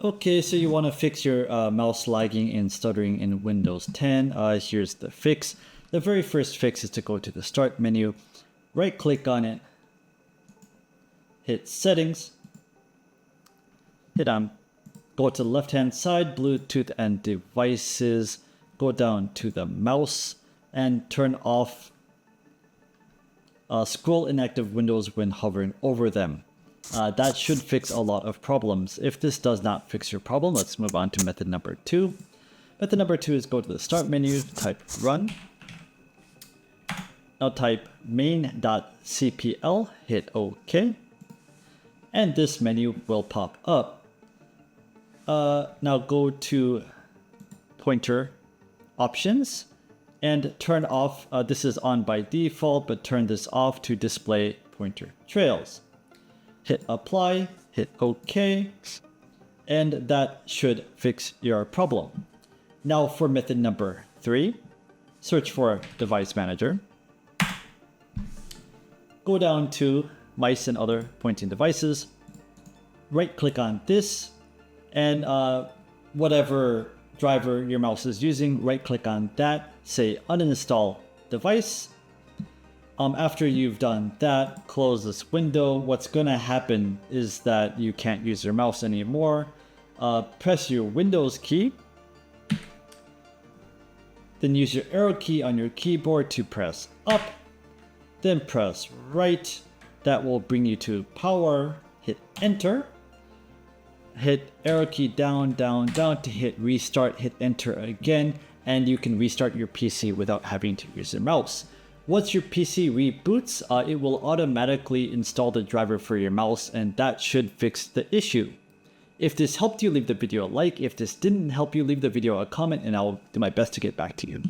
Okay, so you want to fix your mouse lagging and stuttering in Windows 10. Here's the fix. The very first fix is to go to the Start menu, right click on it, hit Settings, go to the left hand side, Bluetooth and devices, go down to the mouse and turn off scroll inactive windows when hovering over them. That should fix a lot of problems. If this does not fix your problem, let's move on to method number 2. Method number 2 is go to the Start menu, type Run. Now type main.cpl, hit OK. And this menu will pop up. Now go to Pointer Options and turn off, this is on by default, but turn this off to display pointer trails. Hit Apply, hit OK, and that should fix your problem. Now for method number 3, search for Device Manager. Go down to Mice and Other Pointing Devices. Right click on this, and whatever driver your mouse is using, right click on that, say Uninstall Device. After you've done that, close this window. What's gonna happen is that you can't use your mouse anymore. Press your Windows key, then use your arrow key on your keyboard to press up, then press right. That will bring you to power, hit enter, hit arrow key down, down, down to hit restart, hit enter again, and you can restart your PC without having to use your mouse. Once your PC reboots, it will automatically install the driver for your mouse, and that should fix the issue. If this helped you, leave the video a like. If this didn't help you, leave the video a comment, and I'll do my best to get back to you.